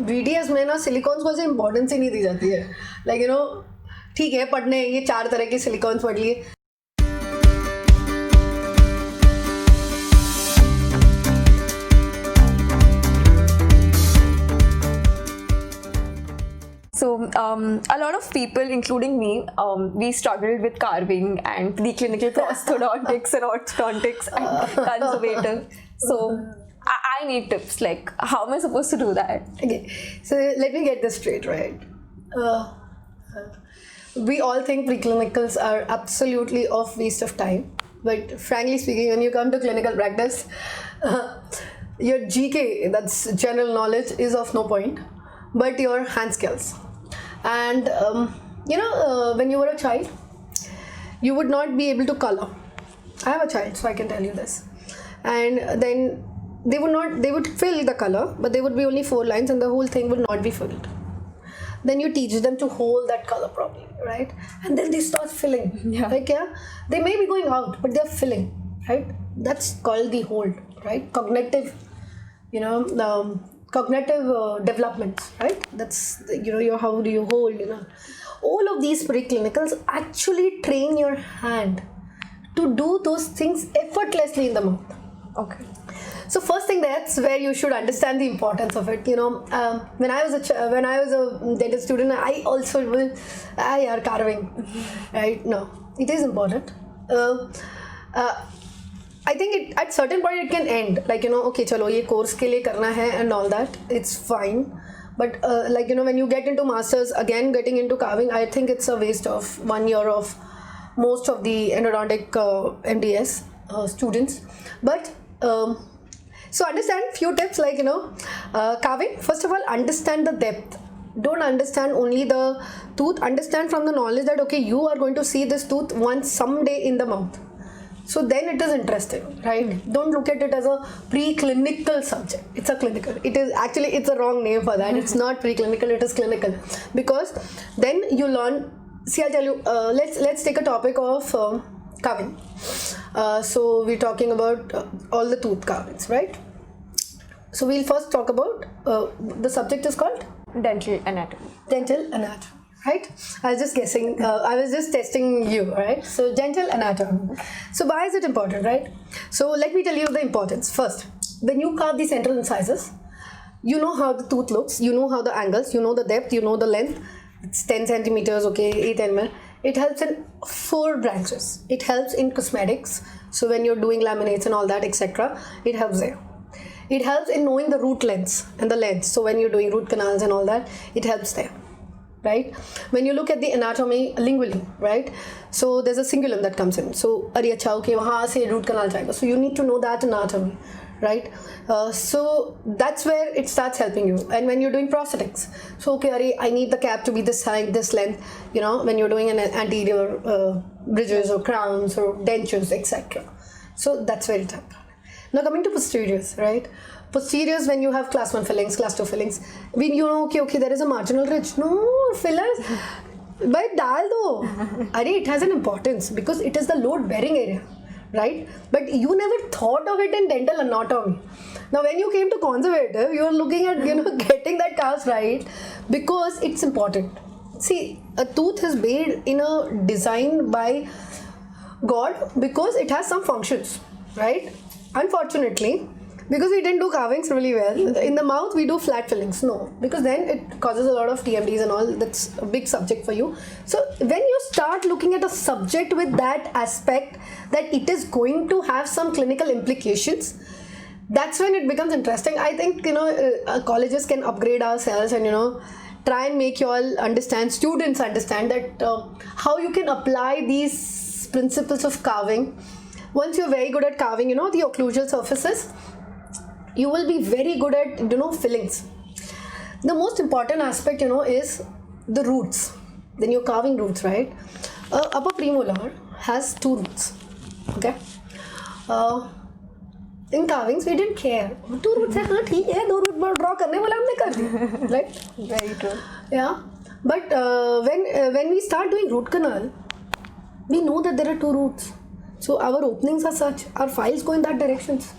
BTS में ना silicones को ऐसे इम्पोर्टेंस ही नहीं दी जाती है. Like, you know, ठीक है पढ़ने ये 4 तरह के सिलिकॉन्स पढ़ लिए. So a lot of people, including me, we struggled with carving and preclinical prosthodontics and orthodontics and conservative. So I need tips. Like, how am I supposed to do that? Okay, so let me get this straight, right? We all think preclinicals are absolutely of waste of time, but frankly speaking, when you come to clinical practice, your GK, that's general knowledge, is of no point, but your hand skills. And when you were a child, you would not be able to color. I have a child, so I can tell you this. And then they would fill the color, but there would be only 4 lines and the whole thing would not be filled. Then you teach them to hold that color properly, right? And then they start filling. They may be going out, but they're filling, right? That's called the hold, right? Cognitive developments, right? That's your how do you hold, all of these preclinicals actually train your hand to do those things effortlessly in the mouth. Okay. So first thing, that's where you should understand the importance of it. When I was a dentist student, I also will carving, right? No, it is important. I think at certain point it can end, like okay chalo ye course ke liye karna hai and all that, it's fine, but when you get into masters, again getting into carving, I think it's a waste of 1 year of most of the endodontic MDS students. But so understand few tips, like carving. First of all, understand the depth. Don't understand only the tooth, understand from the knowledge that okay, you are going to see this tooth once someday in the mouth. So then it is interesting, right? Don't look at it as a preclinical subject. It's a clinical. It's a wrong name for that. It's not preclinical, it is clinical. Because then you learn, see, I'll tell you, let's take a topic of carving. So we're talking about all the tooth carvings, right? So we'll first talk about, the subject is called? Dental anatomy. Dental anatomy. Right? I was just guessing, I was just testing you, right? So dental anatomy. So why is it important, right? So let me tell you the importance. First, when you carve the central incisors, you know how the tooth looks, you know how the angles, you know the depth, you know the length. It's 10 centimeters, okay, 8 mm. It helps in 4 branches. It helps in cosmetics. So when you're doing laminates and all that, etc., it helps there. It helps in knowing the root lengths and the length. So when you're doing root canals and all that, it helps there. Right? When you look at the anatomy lingually, right? So there's a cingulum that comes in. So, okay, wahan se root canal jayega. So you need to know that anatomy, right? So that's where it starts helping you. And when you're doing prosthetics, so okay, I need the cap to be this height, this length. When you're doing an anterior bridges or crowns or dentures, etc. So that's where it happens. Now coming to posteriors, right? Posteriors, when you have class 1 fillings, class 2 fillings, when okay, there is a marginal ridge. No, fillers, but dal do. It has an importance because it is the load bearing area, right? But you never thought of it in dental anatomy. Now when you came to conservative, you are looking at getting that cast right because it's important. See, a tooth is made in a design by God because it has some functions, right? Unfortunately, because we didn't do carvings really well, in the mouth we do flat fillings. No, because then it causes a lot of TMDs and all. That's a big subject for you. So when you start looking at a subject with that aspect, that it is going to have some clinical implications, that's when it becomes interesting. I think colleges can upgrade ourselves and try and make you all understand, students understand that how you can apply these principles of carving. Once you're very good at carving, the occlusal surfaces, you will be very good at fillings. The most important aspect is the roots. Then you're carving roots, right? Upper premolar has 2 roots. Okay. In carvings we didn't care. 2 roots hai, haan theek hai, 2 root draw karne wala humne kar diya, right? Very true. Yeah. But when we start doing root canal, we know that there are 2 roots. So our openings are such, our files go in that directions.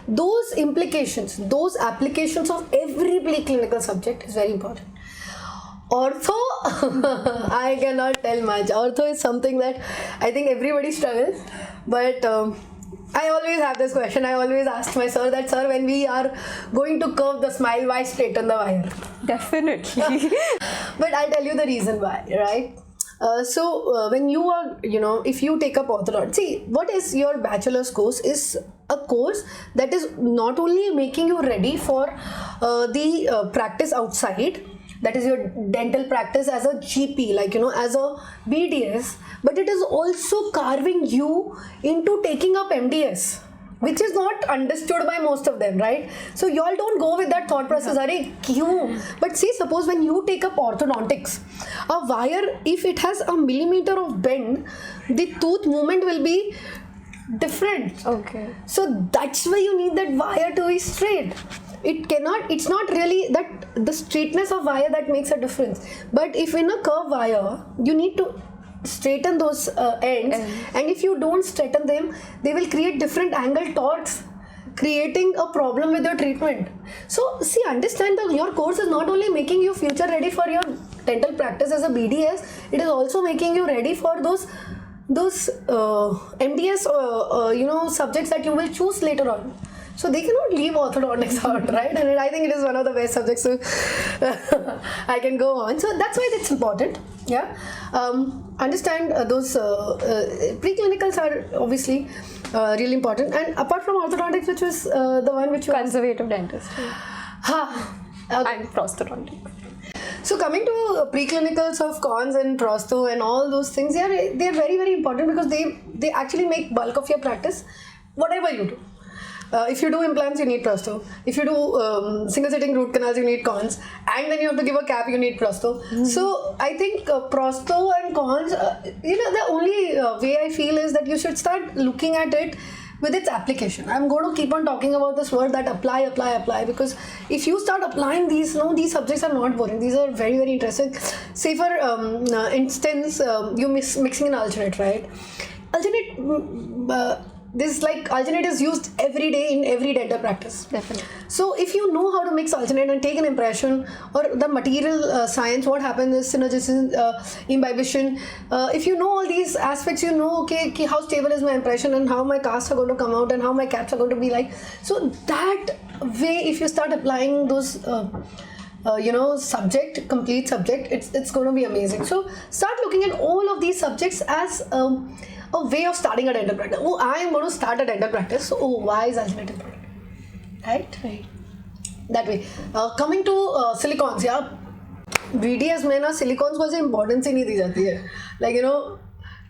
those implications, those applications of every preclinical subject is very important. Ortho, I cannot tell much. Ortho is something that I think everybody struggles, but I always have this question. I always ask my sir that, sir, when we are going to curve the smile, why straighten the wire? Definitely. But I'll tell you the reason why, right? When you are, if you take up orthodontics, see, what is your bachelor's course is a course that is not only making you ready for the practice outside, that is your dental practice as a GP, as a BDS, but it is also carving you into taking up MDS, which is not understood by most of them, right? So you all don't go with that thought process, Arey, kyun? But see, suppose when you take up orthodontics, a wire, if it has a millimeter of bend, the tooth movement will be different. Okay. So that's why you need that wire to be straight. It's not really that the straightness of wire that makes a difference. But if in a curved wire, you need to straighten those ends, and if you don't straighten them, they will create different angle torques, creating a problem with your treatment. So see, understand that your course is not only making you future ready for your dental practice as a BDS, it is also making you ready for those MDS subjects that you will choose later on. So they cannot leave orthodontics out, right? And I think it is one of the best subjects, so I can go on. So that's why it's important. Yeah. Understand those preclinicals are obviously really important. And apart from orthodontics, which was the one which you Conservative dentistry. And prosthodontics. So coming to preclinicals of cons and prosto and all those things, they're very, very important because they actually make bulk of your practice, whatever you do. If you do implants, you need prosto. If you do single sitting root canals, you need cons. And then you have to give a cap, you need prosto. Mm-hmm. So I think prosto and cons, the only way I feel is that you should start looking at it with its application. I'm going to keep on talking about this word that apply, because if you start applying these, these subjects are not boring. These are very, very interesting. Say for instance, you mixing an alginate, right? Alginate, alginate is used every day in every dental practice. Definitely. So if you know how to mix alginate and take an impression, or the material science, what happens is synergism, imbibition. If you know all these aspects, you know, okay, how stable is my impression and how my casts are going to come out and how my caps are going to be like. So that way, if you start applying those complete subject, it's going to be amazing. So start looking at all of these subjects as a way of starting a dental practice. Oh, I am going to start a dental practice. So, why is alginate important? Right. That way. Coming to silicons, yeah. BDS में ना silicons को ऐसे importance ही नहीं दी जाती है.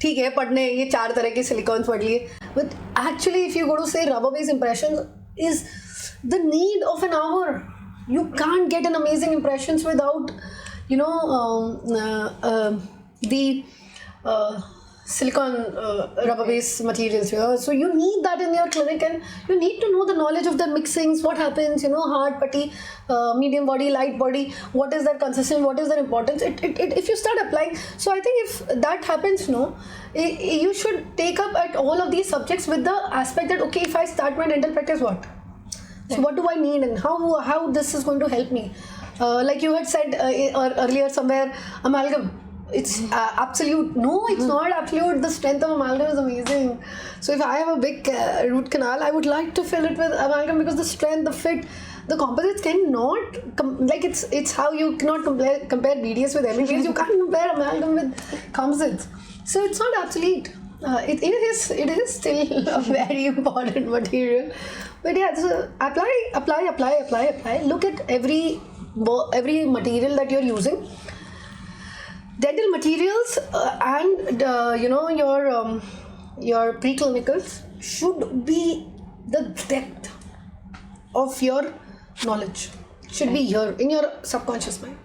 ठीक है पढ़ने ये 4 तरह के silicons पढ़ लिए. But actually, if you go to say rubber-based impressions, is the need of an hour. You can't get an amazing impressions without, the silicon rubber-based materials. So you need that in your clinic, and you need to know the knowledge of the mixings, what happens, hard putty, medium body, light body, what is their consistency, what is their importance. If you start applying, so I think if that happens, you should take up at all of these subjects with the aspect that, okay, if I start my dental practice, what? So what do I need and how this is going to help me? Like you had said earlier somewhere, amalgam. It's absolute. No, it's not absolute. The strength of amalgam is amazing. So if I have a big root canal, I would like to fill it with amalgam because the strength, the fit, the composites cannot it's how you cannot compare BDS with MBS. You can't compare amalgam with composites. So it's not obsolete. It is still a very important material. But yeah, so apply. Look at every material that you're using. Dental materials and your preclinicals should be the depth of your knowledge. Should be here in your subconscious mind.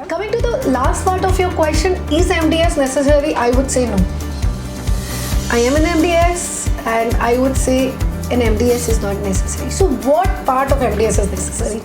Coming to the last part of your question, is MDS necessary? I would say no. I am an MDS and I would say an MDS is not necessary. So what part of MDS is necessary?